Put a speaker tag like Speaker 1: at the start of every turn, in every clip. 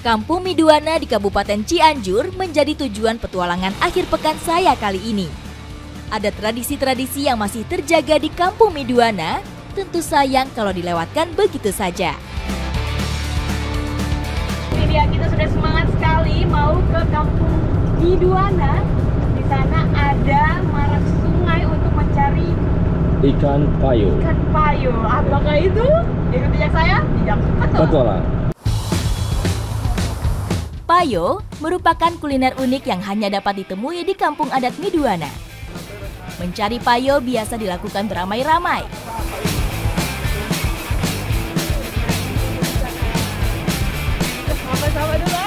Speaker 1: Kampung Midwana di Kabupaten Cianjur menjadi tujuan petualangan akhir pekan saya kali ini. Ada tradisi-tradisi yang masih terjaga di Kampung Midwana, tentu sayang kalau dilewatkan begitu saja. Ini dia, kita sudah semangat sekali mau ke Kampung Midwana. Di sana ada marak sungai untuk mencari
Speaker 2: ikan payo.
Speaker 1: Ikan payo, apakah itu? Ikuti jejak saya, jejak
Speaker 2: petualang.
Speaker 1: Payo merupakan kuliner unik yang hanya dapat ditemui di kampung adat Midwana. Mencari payo biasa dilakukan beramai-ramai. Sama-sama dulu,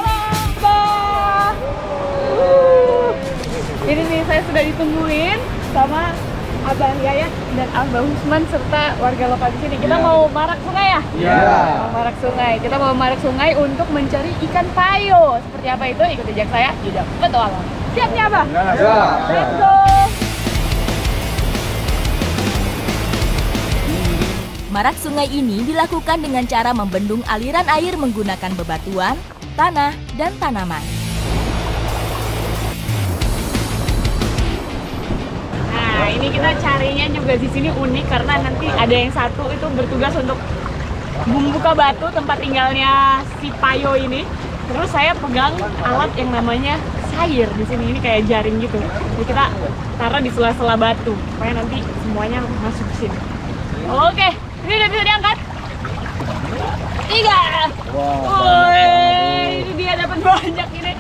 Speaker 1: Ini nih, saya sudah ditungguin sama Abang Yayat dan Abang Usman serta warga lokal di sini. Kita mau marak sungai ya?
Speaker 2: Iya.
Speaker 1: Mau marak sungai. Kita mau marak sungai untuk mencari ikan payo. Seperti apa itu? Ikuti jejak saya. Jejak petualang. Siap nih, Abang?
Speaker 2: Siap.
Speaker 1: Let's go. Marak sungai ini dilakukan dengan cara membendung aliran air menggunakan bebatuan, tanah, dan tanaman. Nah, ini kita carinya juga di sini unik karena nanti ada yang satu itu bertugas untuk membuka batu tempat tinggalnya si payo ini. Terus saya pegang alat yang namanya sayur di sini, ini kayak jaring gitu. Jadi kita taruh di sela-sela batu supaya nanti semuanya masuk ke sini. Oke, ini udah bisa diangkat. 3. Woi, ini dia dapat banyak ini.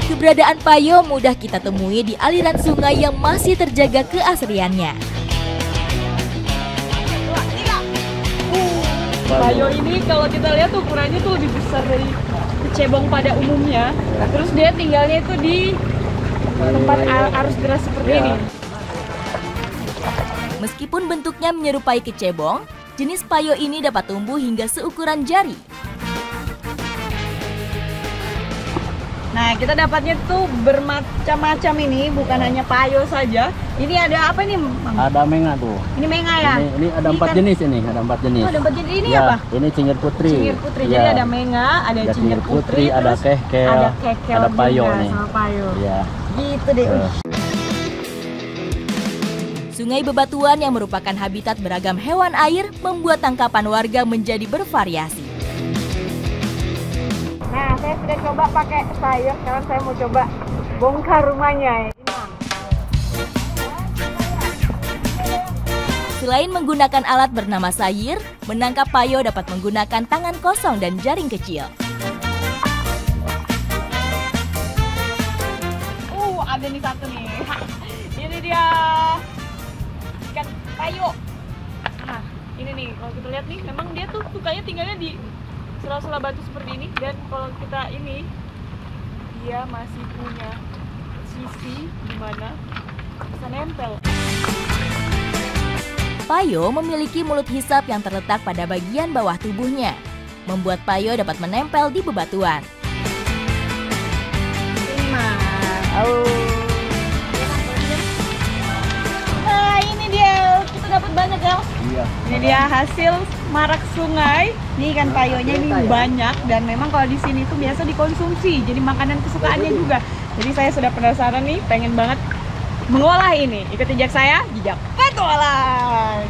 Speaker 1: Keberadaan payo mudah kita temui di aliran sungai yang masih terjaga keasliannya. Payo ini kalau kita lihat ukurannya tuh lebih besar dari kecebong pada umumnya. Terus dia tinggalnya itu di tempat arus deras seperti ini. Meskipun bentuknya menyerupai kecebong, jenis payo ini dapat tumbuh hingga seukuran jari. Nah, kita dapatnya tuh bermacam-macam ini, bukan hanya payo saja. Ini ada apa nih, Mang?
Speaker 2: Ada menga tuh.
Speaker 1: Ini menga ya?
Speaker 2: Ini ada 4 jenis ini, ada 4 jenis.
Speaker 1: Oh, ada 4 jenis. Ini
Speaker 2: ya,
Speaker 1: apa?
Speaker 2: Ini cingir putri.
Speaker 1: Cingir putri.
Speaker 2: Ya.
Speaker 1: Jadi ada menga, ada cingir putri,
Speaker 2: ada kekel,
Speaker 1: ada kekel,
Speaker 2: ada payo
Speaker 1: juga,
Speaker 2: nih.
Speaker 1: sama payo.
Speaker 2: Ya.
Speaker 1: Gitu deh. Sungai bebatuan yang merupakan habitat beragam hewan air membuat tangkapan warga menjadi bervariasi. Nah, saya sudah coba pakai sayur, sekarang saya mau coba bongkar rumahnya. Selain menggunakan alat bernama sayur, menangkap payo dapat menggunakan tangan kosong dan jaring kecil. Ada nih satu nih. Ini dia ikan payo. Nah, ini nih, kalau kita lihat nih, memang dia tuh sukanya tinggalnya di sela-sela batu seperti ini, dan kalau kita ini dia masih punya sisi di mana bisa nempel. Payo memiliki mulut hisap yang terletak pada bagian bawah tubuhnya, membuat payo dapat menempel di bebatuan. Ini dia, kita dapat banyak ya.
Speaker 2: Iya.
Speaker 1: Ini dia hasil marak sungai. Ini ikan payonya ini banyak, dan memang kalau di sini tuh biasa dikonsumsi, jadi makanan kesukaannya juga. Jadi saya sudah penasaran nih, pengen banget mengolah ini. Ikuti jejak saya, jejak petualang.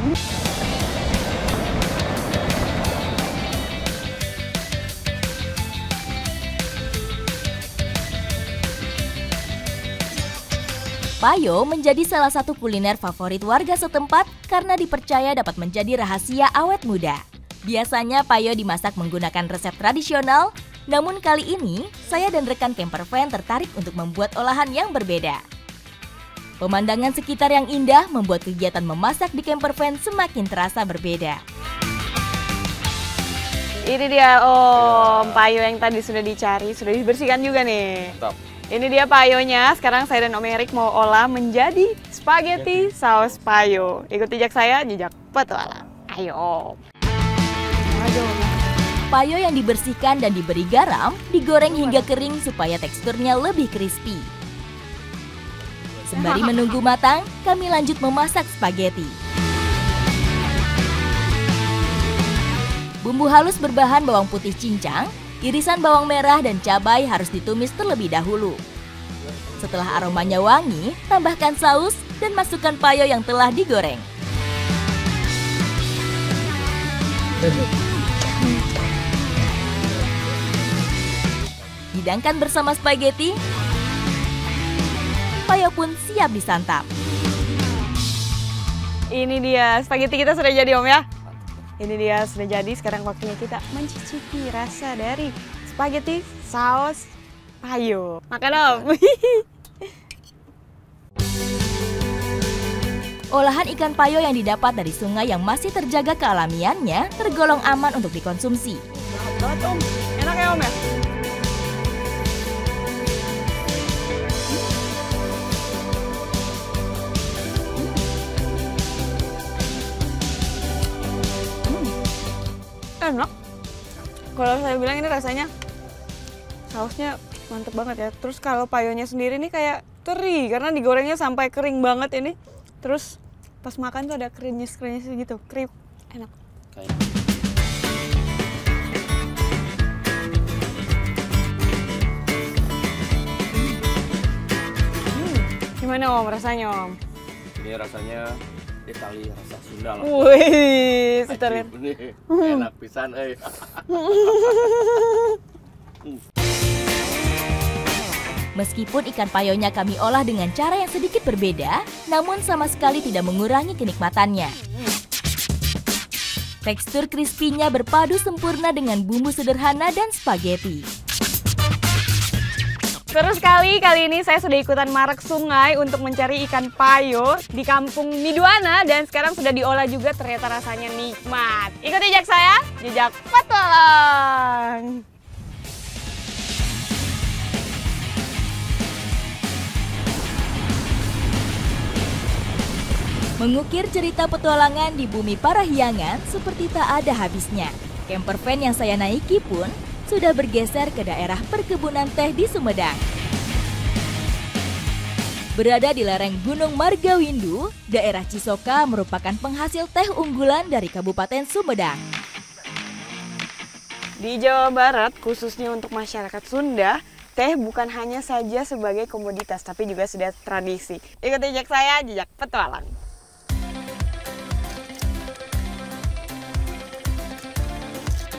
Speaker 1: Payo menjadi salah satu kuliner favorit warga setempat karena dipercaya dapat menjadi rahasia awet muda. Biasanya payo dimasak menggunakan resep tradisional, namun kali ini saya dan rekan campervan tertarik untuk membuat olahan yang berbeda. Pemandangan sekitar yang indah membuat kegiatan memasak di campervan semakin terasa berbeda. Ini dia, payo yang tadi sudah dicari, sudah dibersihkan juga nih.
Speaker 2: Mantap.
Speaker 1: Ini dia payonya, sekarang saya dan Om Erik mau olah menjadi spaghetti saus payo. Ikuti jejak saya, jejak petualang. Ayo. Payo yang dibersihkan dan diberi garam, digoreng hingga kering supaya teksturnya lebih crispy. Sembari menunggu matang, kami lanjut memasak spaghetti. Bumbu halus berbahan bawang putih cincang, irisan bawang merah dan cabai harus ditumis terlebih dahulu. Setelah aromanya wangi, tambahkan saus dan masukkan payo yang telah digoreng. Hidangkan bersama spaghetti, payo pun siap disantap.
Speaker 3: Ini dia, spaghetti kita sudah jadi Om ya. Ini dia sudah jadi, sekarang waktunya kita mencicipi rasa dari spaghetti saus payo. Makan Om.
Speaker 1: Olahan ikan payo yang didapat dari sungai yang masih terjaga kealamiannya tergolong aman untuk dikonsumsi.
Speaker 3: Banget Om, enak ya Om ya? Enak. Kalau saya bilang ini rasanya sausnya mantep banget ya. Terus kalau payonya sendiri nih kayak teri karena digorengnya sampai kering banget ini. Terus pas makan tuh ada krenyes-krenyes gitu, kriuk, enak. Gimana Om rasanya Om?
Speaker 4: Ini rasanya Itali, rasa Sunda lah.
Speaker 3: Wih, Italian.
Speaker 4: Enak pisan,
Speaker 1: Meskipun ikan payonya kami olah dengan cara yang sedikit berbeda, namun sama sekali tidak mengurangi kenikmatannya. Tekstur crispy-nya berpadu sempurna dengan bumbu sederhana dan spaghetti.
Speaker 3: Seru sekali, kali ini saya sudah ikutan marak sungai untuk mencari ikan payo di kampung Miduana dan sekarang sudah diolah juga, ternyata rasanya nikmat. Ikuti jejak saya, jejak petualang.
Speaker 1: Mengukir cerita petualangan di bumi Parahyangan seperti tak ada habisnya. Camper van yang saya naiki pun sudah bergeser ke daerah perkebunan teh di Sumedang. Berada di lereng Gunung Margawindu, daerah Cisoka merupakan penghasil teh unggulan dari Kabupaten Sumedang.
Speaker 3: Di Jawa Barat, khususnya untuk masyarakat Sunda, teh bukan hanya saja sebagai komoditas, tapi juga sudah tradisi. Ikuti jejak saya, jejak petualang.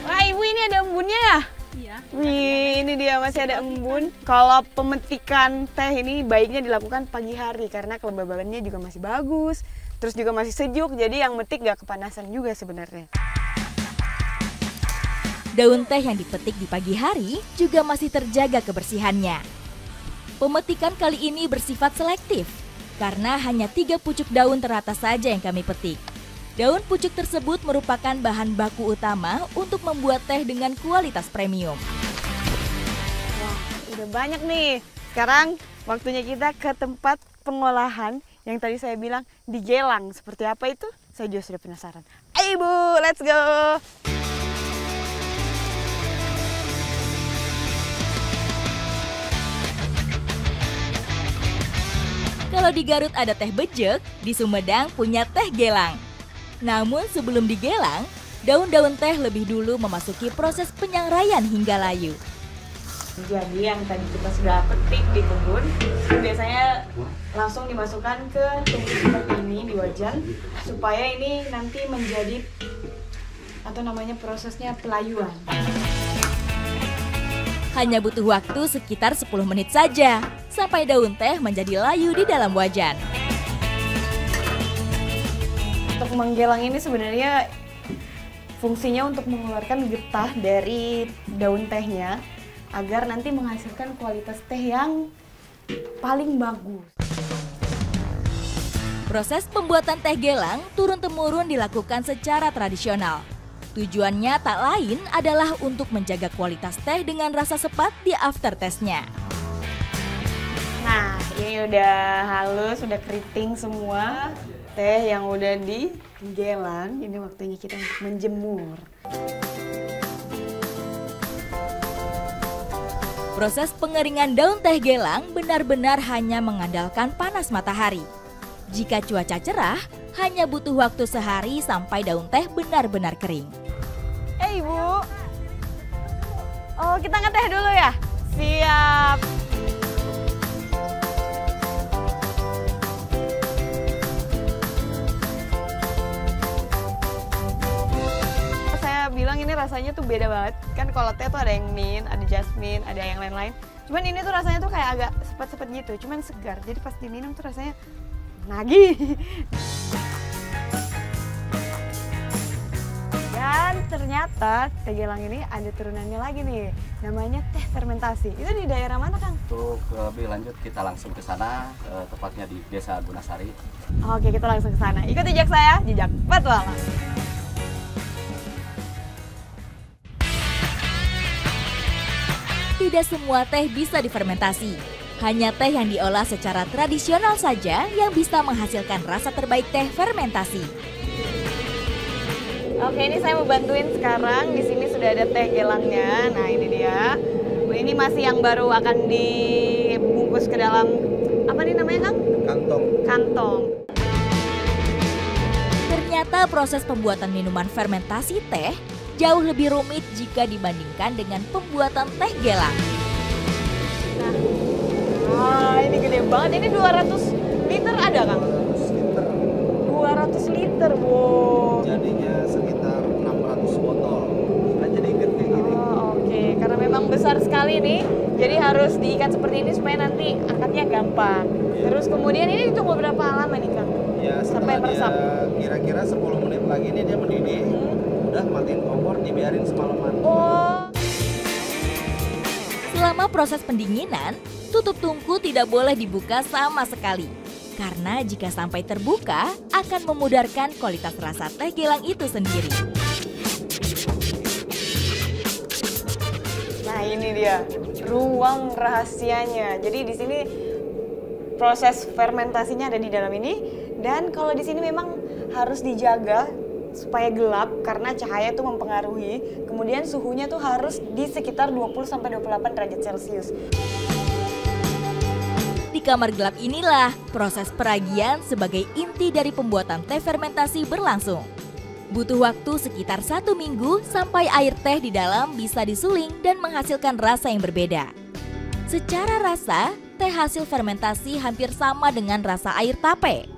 Speaker 3: Wah, Ibu ini ada embunnya ya? Iya. Wih, ini dia masih ada embun. Kalau pemetikan teh ini baiknya dilakukan pagi hari karena kelembabannya juga masih bagus. Terus juga masih sejuk, jadi yang metik gak kepanasan juga sebenarnya.
Speaker 1: Daun teh yang dipetik di pagi hari juga masih terjaga kebersihannya. Pemetikan kali ini bersifat selektif karena hanya 3 pucuk daun teratas saja yang kami petik. Daun pucuk tersebut merupakan bahan baku utama untuk membuat teh dengan kualitas premium.
Speaker 3: Wah, udah banyak nih. Sekarang waktunya kita ke tempat pengolahan yang tadi saya bilang digelang. Seperti apa itu? Saya juga sudah penasaran. Ayo Bu, let's go!
Speaker 1: Kalau di Garut ada teh bejek, di Sumedang punya teh gelang. Namun sebelum digelang, daun-daun teh lebih dulu memasuki proses penyangraian hingga layu.
Speaker 3: Jadi yang tadi kita sudah petik di kebun, biasanya langsung dimasukkan ke tumbuk seperti ini di wajan, supaya ini nanti menjadi atau namanya prosesnya pelayuan.
Speaker 1: Hanya butuh waktu sekitar 10 menit saja, sampai daun teh menjadi layu di dalam wajan.
Speaker 3: Untuk menggelang ini sebenarnya fungsinya untuk mengeluarkan getah dari daun tehnya agar nanti menghasilkan kualitas teh yang paling bagus.
Speaker 1: Proses pembuatan teh gelang turun-temurun dilakukan secara tradisional. Tujuannya tak lain adalah untuk menjaga kualitas teh dengan rasa sepat di aftertaste-nya.
Speaker 3: Nah, ini udah halus, udah keriting semua. Teh yang udah digelang, ini waktunya kita untuk menjemur.
Speaker 1: Proses pengeringan daun teh gelang benar-benar hanya mengandalkan panas matahari. Jika cuaca cerah, hanya butuh waktu sehari sampai daun teh benar-benar kering.
Speaker 3: Ibu. Oh, kita ngeteh dulu ya? Siap. Saya bilang ini rasanya tuh beda banget. Kan kalau teh tuh ada yang mint, ada jasmine, ada yang lain-lain. Cuman ini tuh rasanya tuh kayak agak sepet-sepet gitu, cuman segar. Jadi pas diminum tuh rasanya nagih. Dan ternyata teh gelang ini ada turunannya lagi nih, namanya teh fermentasi. Itu di daerah mana, Kang?
Speaker 2: Untuk lebih lanjut kita langsung ke sana, tepatnya di Desa Gunasari.
Speaker 3: Oke, kita langsung ke sana. Ikut jejak saya, jejak petualang.
Speaker 1: Tidak semua teh bisa difermentasi. Hanya teh yang diolah secara tradisional saja yang bisa menghasilkan rasa terbaik teh fermentasi.
Speaker 3: Oke, ini saya mau bantuin sekarang. Di sini sudah ada teh gelangnya. Nah, ini dia. Ini masih yang baru akan dibungkus ke dalam apa nih namanya, Kang?
Speaker 4: Kantong.
Speaker 3: Kantong.
Speaker 1: Ternyata proses pembuatan minuman fermentasi teh jauh lebih rumit jika dibandingkan dengan pembuatan teh gelang.
Speaker 3: Nah, ini gede banget. Ini 200 liter ada, Kang? 200 liter, wow.
Speaker 4: Jadinya sekitar 600 botol. Nah, jadi gede gini.
Speaker 3: Oh, oke. Karena memang besar sekali nih, jadi harus diikat seperti ini supaya nanti angkatnya gampang. Terus kemudian ini ditunggu berapa lama nih, Kang?
Speaker 4: Ya,
Speaker 3: Sampai
Speaker 4: setelah
Speaker 3: meresap.
Speaker 4: dia kira-kira 10 menit lagi nih dia mendidih. Udah matiin kompor, dibiarin semalaman.
Speaker 3: Oh.
Speaker 1: Selama proses pendinginan, tutup tungku tidak boleh dibuka sama sekali. Karena jika sampai terbuka, akan memudarkan kualitas rasa teh gelang itu sendiri.
Speaker 3: Nah, ini dia ruang rahasianya. Jadi di sini proses fermentasinya ada di dalam ini, dan kalau di sini memang harus dijaga supaya gelap karena cahaya itu mempengaruhi. Kemudian suhunya tuh harus di sekitar 20-28 derajat Celcius.
Speaker 1: Di kamar gelap inilah proses peragian sebagai inti dari pembuatan teh fermentasi berlangsung. Butuh waktu sekitar 1 minggu sampai air teh di dalam bisa disuling dan menghasilkan rasa yang berbeda. Secara rasa, teh hasil fermentasi hampir sama dengan rasa air tape.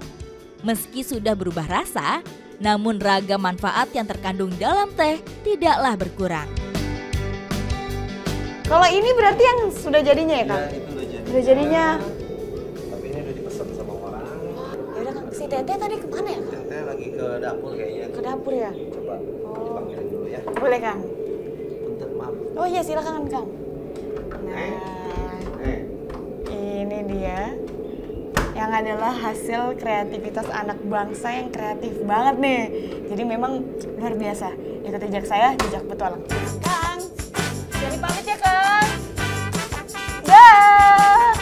Speaker 1: Meski sudah berubah rasa, namun ragam manfaat yang terkandung dalam teh tidaklah berkurang.
Speaker 3: Kalau ini berarti yang sudah jadinya ya, Kang?
Speaker 4: Ya, itu udah jadi.
Speaker 3: Udah jadinya.
Speaker 4: Tapi ini udah dipesan sama orang.
Speaker 3: Yaudah, Kang, si Teteh tadi kemana ya, Kang?
Speaker 4: Teteh lagi ke dapur kayaknya.
Speaker 3: Ke dapur ya?
Speaker 4: Coba dipanggilin dulu ya.
Speaker 3: Boleh, Kang?
Speaker 4: Bentar, maaf.
Speaker 3: Oh iya, silakan, Kang. Nah,
Speaker 4: Eh,
Speaker 3: ini dia yang adalah hasil kreativitas anak bangsa yang kreatif banget nih. Jadi memang luar biasa. Ikut jejak saya, jejak petualang. Kang, jadi pamit ya, Kang. Dah.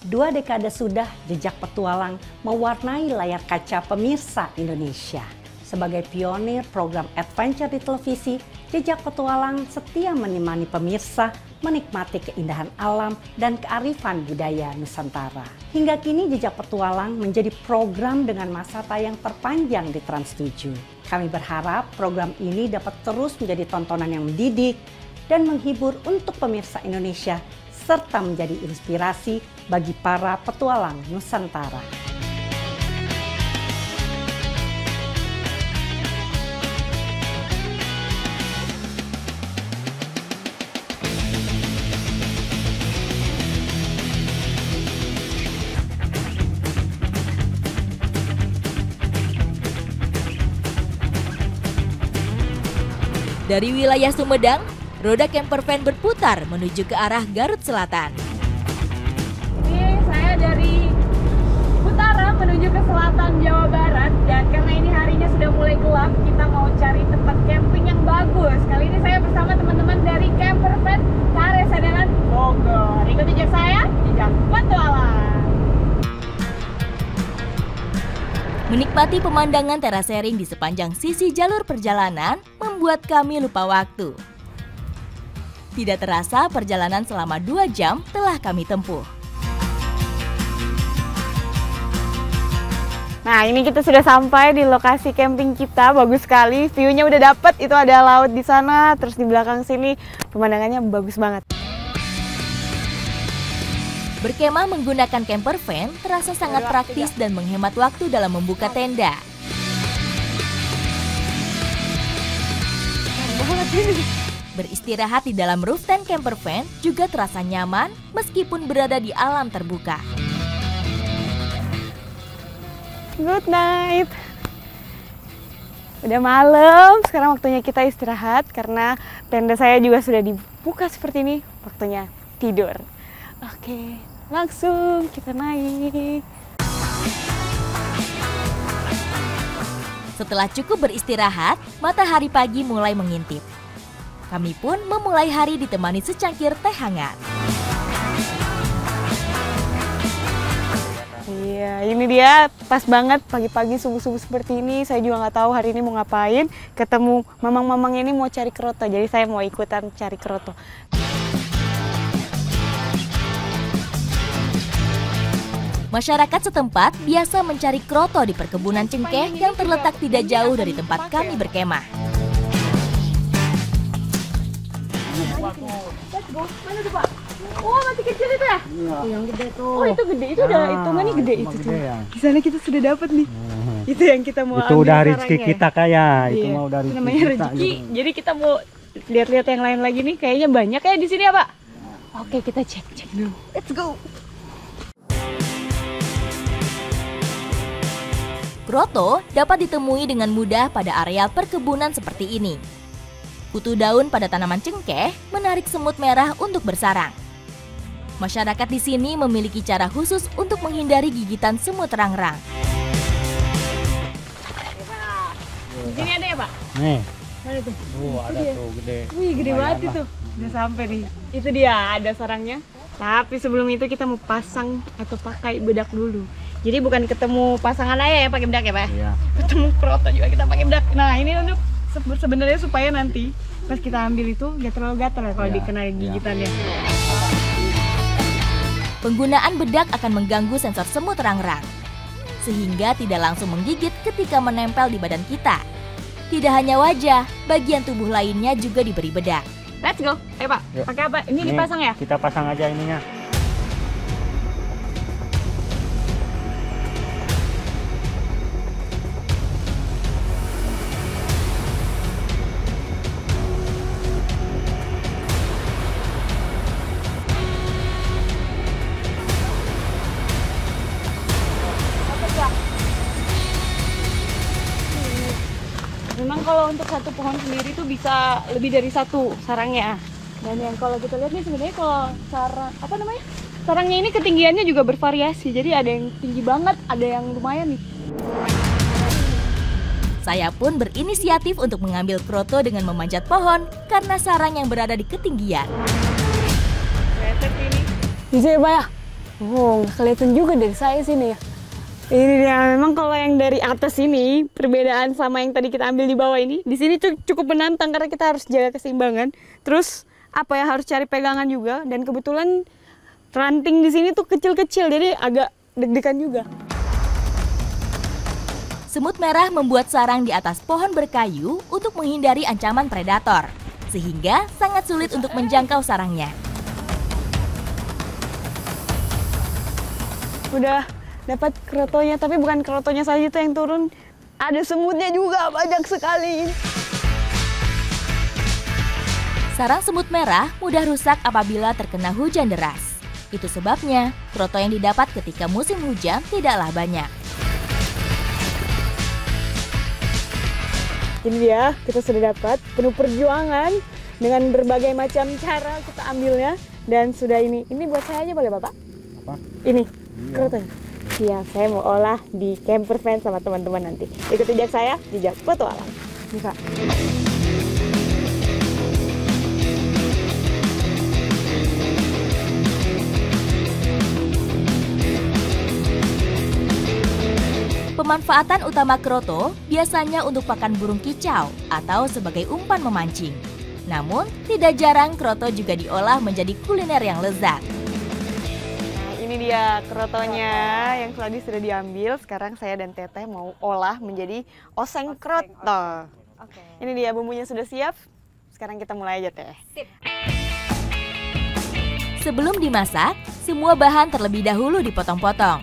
Speaker 5: Dua dekade sudah jejak petualang mewarnai layar kaca pemirsa Indonesia. Sebagai pionir program adventure di televisi, jejak petualang setia menemani pemirsa menikmati keindahan alam dan kearifan budaya Nusantara. Hingga kini jejak petualang menjadi program dengan masa tayang terpanjang di Trans 7. Kami berharap program ini dapat terus menjadi tontonan yang mendidik dan menghibur untuk pemirsa Indonesia serta menjadi inspirasi bagi para petualang Nusantara.
Speaker 1: Dari wilayah Sumedang, roda camper van berputar menuju ke arah Garut Selatan.
Speaker 3: Ini saya dari utara menuju ke selatan Jawa Barat, dan karena ini harinya sudah mulai gelap, kita mau cari tempat camping yang bagus. Kali ini saya bersama teman-teman dari camper van Karesidenan Bogor. Ikut jejak saya, jejak petualang.
Speaker 1: Menikmati pemandangan terasering di sepanjang sisi jalur perjalanan membuat kami lupa waktu. Tidak terasa perjalanan selama 2 jam telah kami tempuh.
Speaker 3: Nah, ini kita sudah sampai di lokasi camping kita. Bagus sekali, view-nya udah dapet. Itu ada laut di sana, terus di belakang sini pemandangannya bagus banget.
Speaker 1: Berkemah menggunakan camper van terasa sangat praktis dan menghemat waktu dalam membuka tenda. Beristirahat di dalam roof tent camper van juga terasa nyaman meskipun berada di alam terbuka.
Speaker 3: Good night. Udah malam, sekarang waktunya kita istirahat karena tenda saya juga sudah dibuka seperti ini. Waktunya tidur. Oke, langsung kita naik.
Speaker 1: Setelah cukup beristirahat, matahari pagi mulai mengintip. Kami pun memulai hari ditemani secangkir teh hangat.
Speaker 3: Iya, ini dia pas banget pagi-pagi subuh-subuh seperti ini. Saya juga nggak tahu hari ini mau ngapain. Ketemu mamang-mamang ini mau cari kroto, jadi saya mau ikutan cari kroto.
Speaker 1: Masyarakat setempat biasa mencari kroto di perkebunan cengkeh yang terletak tidak jauh dari tempat kami berkemah.
Speaker 3: Mana tuh, Pak? Oh, masih kecil itu ya?
Speaker 4: Iya.
Speaker 5: Yang gede tuh.
Speaker 3: Oh, itu gede. Itu udah hitungannya gede itu tuh.
Speaker 4: Ya.
Speaker 3: Di sana kita sudah dapat nih. Itu yang kita mau
Speaker 4: Itu
Speaker 3: ambil
Speaker 4: udah rezeki
Speaker 3: sarangnya.
Speaker 4: kita kayak, itu
Speaker 3: Iya.
Speaker 4: mau dari
Speaker 3: Namanya rezeki. Jadi kita mau lihat-lihat yang lain lagi nih. Kayaknya banyak ya di sini ya, Pak? Oke, kita cek dulu. Let's go.
Speaker 1: Kroto dapat ditemui dengan mudah pada areal perkebunan seperti ini. Kutu daun pada tanaman cengkeh menarik semut merah untuk bersarang. Masyarakat di sini memiliki cara khusus untuk menghindari gigitan semut rangrang.
Speaker 3: Di sini ada ya, Pak?
Speaker 4: Nih.
Speaker 3: Mana tuh?
Speaker 4: Ada tuh gede.
Speaker 3: Wih, gede banget itu. Udah sampai nih. Itu dia, ada sarangnya. Tapi sebelum itu kita mau pasang atau pakai bedak dulu. Jadi bukan ketemu pasangan aja ya pakai bedak ya, Pak?
Speaker 4: Iya.
Speaker 3: Ketemu kroto juga kita pakai bedak. Nah, ini untuk sebenarnya supaya nanti pas kita ambil itu gak terlalu gatal ya kalau
Speaker 4: Iya,
Speaker 3: dikena gigitannya.
Speaker 1: Penggunaan bedak akan mengganggu sensor semut rangrang, sehingga tidak langsung menggigit ketika menempel di badan kita. Tidak hanya wajah, bagian tubuh lainnya juga diberi bedak.
Speaker 3: Let's go. Ayo, Pak.
Speaker 4: Yuk.
Speaker 3: Pakai apa? Ini dipasang ya?
Speaker 4: Kita pasang aja ininya.
Speaker 3: Memang kalau untuk satu pohon sendiri tuh bisa lebih dari satu sarangnya. Dan yang kalau kita lihat nih sebenarnya kalau sarangnya ini ketinggiannya juga bervariasi. Jadi ada yang tinggi banget, ada yang lumayan nih.
Speaker 1: Saya pun berinisiatif untuk mengambil kroto dengan memanjat pohon karena sarang yang berada di ketinggian.
Speaker 3: Kelihatan ini. Bisa ya, Pak ya? Oh, nggak kelihatan juga dari saya sini ya. Ini dia, memang kalau yang dari atas ini perbedaan sama yang tadi kita ambil di bawah ini, di sini cukup menantang karena kita harus jaga keseimbangan. Terus apa ya, harus cari pegangan juga, dan kebetulan ranting di sini tuh kecil-kecil, jadi agak deg-degan juga.
Speaker 1: Semut merah membuat sarang di atas pohon berkayu untuk menghindari ancaman predator, sehingga sangat sulit untuk menjangkau sarangnya.
Speaker 3: Udah dapat krotonya, tapi bukan krotonya saja tuh yang turun, ada semutnya juga banyak sekali.
Speaker 1: Sarang semut merah mudah rusak apabila terkena hujan deras. Itu sebabnya kroto yang didapat ketika musim hujan tidaklah banyak.
Speaker 3: Ini dia, kita sudah dapat, penuh perjuangan dengan berbagai macam cara kita ambilnya, dan sudah ini buat saya aja boleh, Bapak?
Speaker 4: Apa?
Speaker 3: Ini krotonya. Siap, saya mau olah di camper van sama teman-teman nanti. Ikuti jejak saya, jejak petualang. Nih, Kak.
Speaker 1: Pemanfaatan utama kroto biasanya untuk pakan burung kicau atau sebagai umpan memancing. Namun, tidak jarang kroto juga diolah menjadi kuliner yang lezat.
Speaker 3: Nah, ini Ini dia krotonya yang tadi sudah diambil. Sekarang saya dan Teteh mau olah menjadi oseng kroto.
Speaker 6: Oke.
Speaker 3: Ini dia bumbunya sudah siap. Sekarang kita mulai aja, Teh.
Speaker 6: Sip.
Speaker 1: Sebelum dimasak, semua bahan terlebih dahulu dipotong-potong.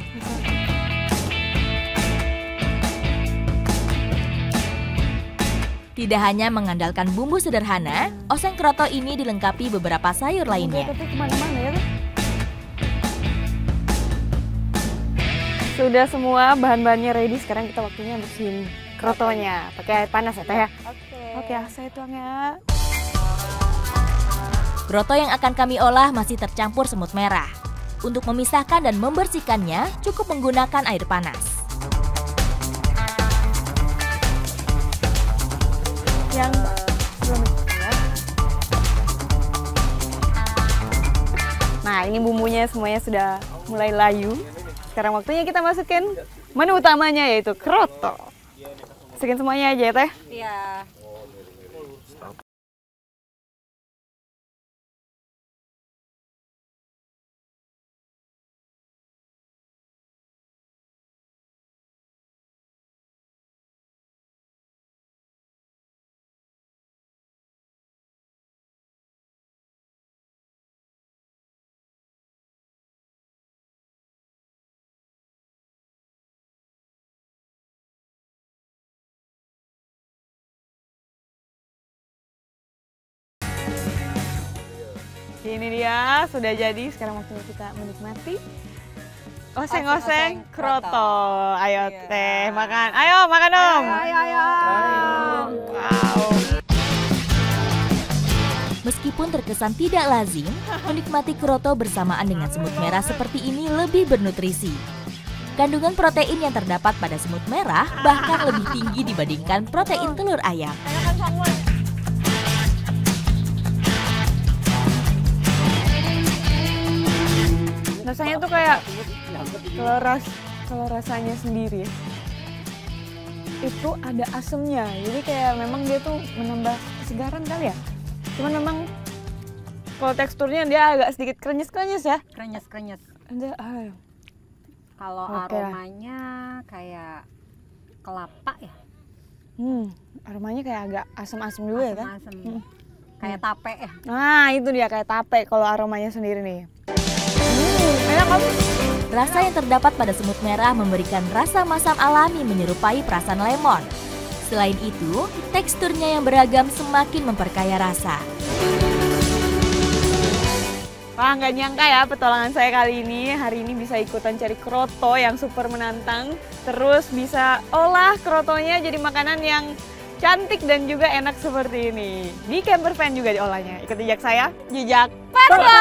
Speaker 1: Tidak hanya mengandalkan bumbu sederhana, oseng kroto ini dilengkapi beberapa sayur lainnya.
Speaker 3: Teteh kemana-mana ya, Teh. Sudah semua bahan-bahannya ready. Sekarang kita waktunya bersihin krotonya. Pakai air panas ya, Teh ya? Oke, saya tuang ya.
Speaker 1: Kroto yang akan kami olah masih tercampur semut merah. Untuk memisahkan dan membersihkannya, cukup menggunakan air panas.
Speaker 3: Yang belum ya. Nah, ini bumbunya semuanya sudah mulai layu. Sekarang waktunya kita masukin menu utamanya yaitu kroto. Masukin semuanya aja ya, Teh.
Speaker 6: Iya.
Speaker 3: Ini dia, sudah jadi. Sekarang waktunya kita menikmati oseng-oseng kroto. Ayo,
Speaker 6: Iya.
Speaker 3: Teh, makan. Ayo, makan dong.
Speaker 6: Ayo.
Speaker 3: Wow.
Speaker 1: Meskipun terkesan tidak lazim, menikmati kroto bersamaan dengan semut merah seperti ini lebih bernutrisi. Kandungan protein yang terdapat pada semut merah bahkan lebih tinggi dibandingkan protein telur ayam.
Speaker 3: Rasanya tuh kayak kalau rasanya sendiri itu ada asemnya. Jadi kayak memang dia tuh menambah kesegaran kali ya. Cuman memang kalau teksturnya dia agak sedikit krenyes-krenyes ya.
Speaker 6: Krenyes-krenyes.
Speaker 3: Ada
Speaker 6: Kalau
Speaker 3: Oke.
Speaker 6: aromanya kayak kelapa ya.
Speaker 3: Aromanya kayak agak asam-asam juga ya kan?
Speaker 6: Asem-asem. Kayak tape ya.
Speaker 3: Nah, itu dia kayak tape kalau aromanya sendiri nih. Enak kan?
Speaker 1: Rasa yang terdapat pada semut merah memberikan rasa masam alami menyerupai perasan lemon. Selain itu, teksturnya yang beragam semakin memperkaya rasa.
Speaker 3: Wah, nggak nyangka ya petualangan saya kali ini. Hari ini bisa ikutan cari kroto yang super menantang. Terus bisa olah krotonya jadi makanan yang cantik dan juga enak seperti ini. Di Camper Van juga diolahnya. Ikut jejak saya, jejak Parwa!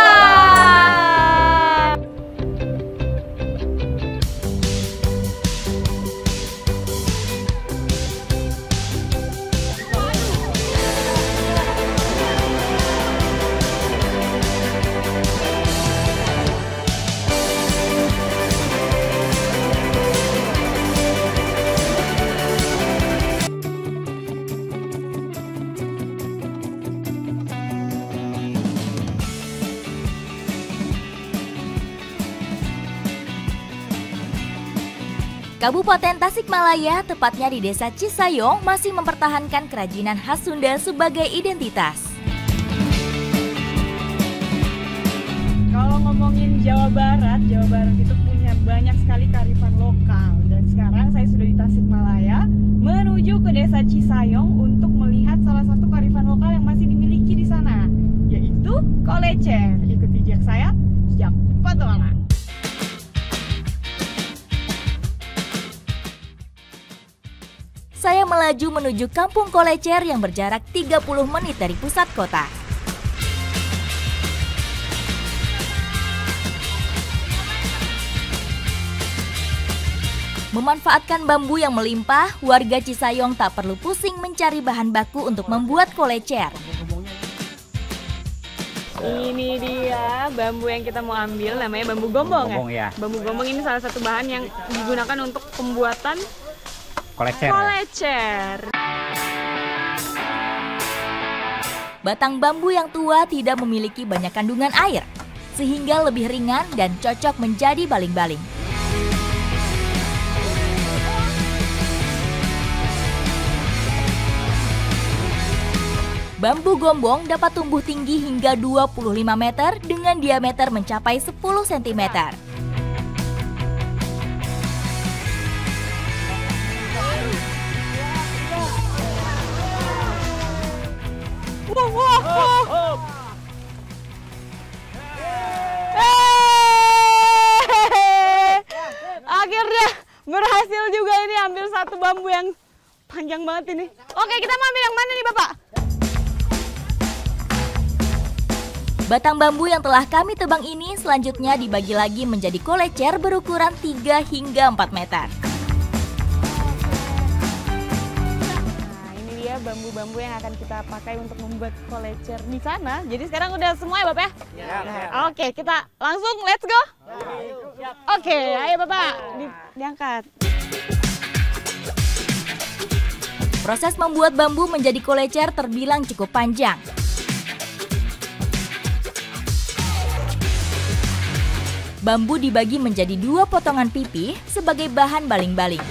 Speaker 1: Kabupaten Tasikmalaya, tepatnya di Desa Cisayong, masih mempertahankan kerajinan khas Sunda sebagai identitas.
Speaker 3: Kalau ngomongin Jawa Barat itu punya banyak sekali kearifan lokal. Dan sekarang saya sudah di Tasikmalaya menuju ke Desa Cisayong untuk melihat salah satu kearifan lokal yang masih dimiliki di sana, yaitu kolecer. Ikuti jejak saya, jejak petualang.
Speaker 1: Saya melaju menuju Kampung Kolecer yang berjarak 30 menit dari pusat kota. Memanfaatkan bambu yang melimpah, warga Cisayong tak perlu pusing mencari bahan baku untuk membuat kolecer.
Speaker 3: Ini dia bambu yang kita mau ambil, namanya bambu gombong
Speaker 7: ya.
Speaker 3: Bambu gombong ini salah satu bahan yang digunakan untuk pembuatan kolecer.
Speaker 1: Batang bambu yang tua tidak memiliki banyak kandungan air. sehingga lebih ringan dan cocok menjadi baling-baling. Bambu gombong dapat tumbuh tinggi hingga 25 meter dengan diameter mencapai 10 cm.
Speaker 3: Akhirnya berhasil juga ini ambil satu bambu yang panjang banget ini. Oke, kita mau ambil yang mana nih, Bapak?
Speaker 1: Batang bambu yang telah kami tebang ini selanjutnya dibagi lagi menjadi kolecer berukuran 3 hingga 4 meter.
Speaker 3: Nah, ini dia bambu-bambu yang akan kita pakai untuk membuat kolecer di sana. Jadi sekarang udah semua ya, Bapak ya? Nah, oke, kita langsung let's go. Oke, ayo Bapak, diangkat.
Speaker 1: Proses membuat bambu menjadi kolecer terbilang cukup panjang. Bambu dibagi menjadi 2 potongan pipih sebagai bahan baling-baling.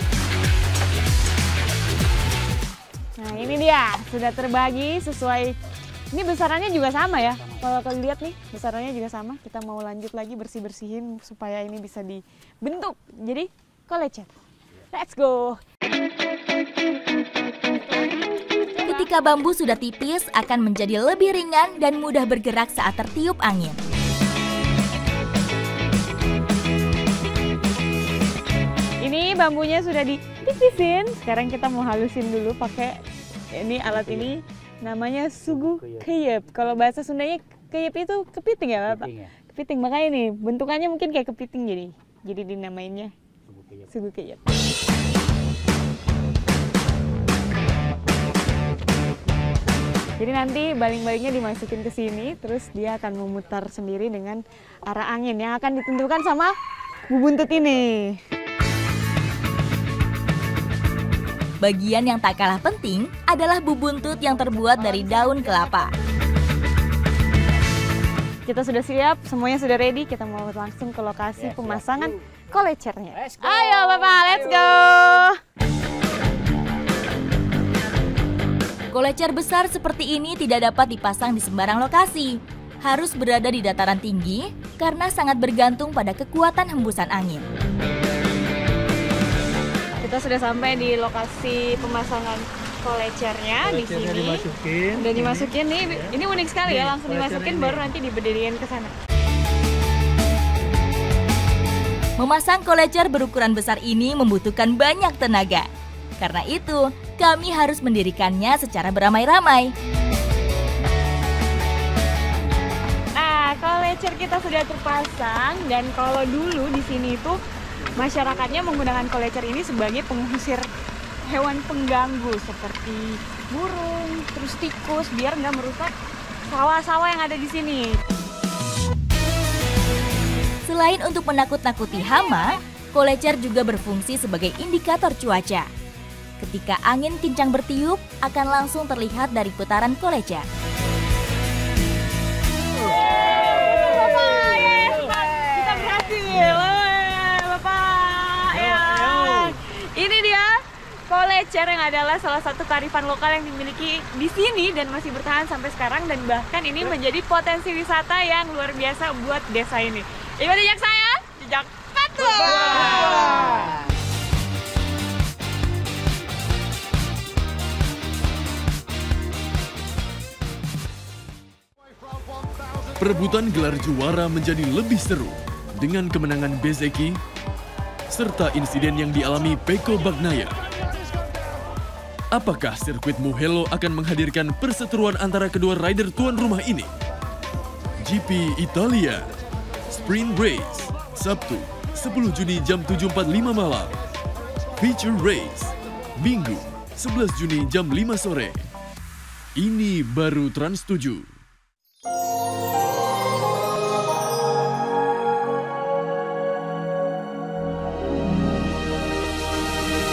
Speaker 3: Nah, ini dia, sudah terbagi sesuai, ini besarannya juga sama ya. Kalau kalian lihat nih, besarannya juga sama. Kita mau lanjut lagi bersih-bersihin supaya ini bisa dibentuk jadi kolecer. Let's go!
Speaker 1: Ketika bambu sudah tipis, akan menjadi lebih ringan dan mudah bergerak saat tertiup angin.
Speaker 3: Ini bambunya sudah ditipisin. Sekarang kita mau halusin dulu pakai ini alat ini. Namanya sugu keyep. Kalau bahasa Sundanya keyep itu kepiting ya, Bapak? Kepiting. Makanya nih bentukannya mungkin kayak kepiting jadi dinamainnya sugu keyep. Jadi nanti baling-balingnya dimasukin ke sini, terus dia akan memutar sendiri dengan arah angin yang akan ditentukan sama bubuntut ini.
Speaker 1: Bagian yang tak kalah penting adalah bubuntut yang terbuat dari daun kelapa.
Speaker 3: Kita sudah siap, semuanya sudah ready. Kita mau langsung ke lokasi pemasangan kolecernya. Ayo Bapak, let's go!
Speaker 1: Kolecer besar seperti ini tidak dapat dipasang di sembarang lokasi. Harus berada di dataran tinggi karena sangat bergantung pada kekuatan hembusan angin.
Speaker 3: Kita sudah sampai di lokasi pemasangan kolecernya di sini. Udah dimasukin nih. Ini unik sekali ya, langsung dimasukin baru nanti diberdiriin ke sana.
Speaker 1: Memasang kolecer berukuran besar ini membutuhkan banyak tenaga. Karena itu, kami harus mendirikannya secara beramai-ramai.
Speaker 3: Nah, kolecer kita sudah terpasang dan kalau dulu di sini itu masyarakatnya menggunakan kolecer ini sebagai pengusir hewan pengganggu seperti burung, terus tikus biar nggak merusak sawah-sawah yang ada di sini.
Speaker 1: Selain untuk menakut-nakuti hama, kolecer juga berfungsi sebagai indikator cuaca. Ketika angin kencang bertiup, akan langsung terlihat dari putaran kolecer.
Speaker 3: Bapak, yes, kita berhasil. Bapak, ya. Ini dia kolecer yang adalah salah satu kearifan lokal yang dimiliki di sini dan masih bertahan sampai sekarang dan bahkan ini menjadi potensi wisata yang luar biasa buat desa ini. Ikuti jejak saya, jejak Patung.
Speaker 7: Perebutan gelar juara menjadi lebih seru dengan kemenangan Bezeki serta insiden yang dialami Peko Bagnaia. Apakah sirkuit Mugello akan menghadirkan perseteruan antara kedua rider tuan rumah ini? GP Italia Sprint Race Sabtu 10 Juni jam 7.45 malam. Feature Race Minggu 11 Juni jam 5 sore. Ini baru Trans 7.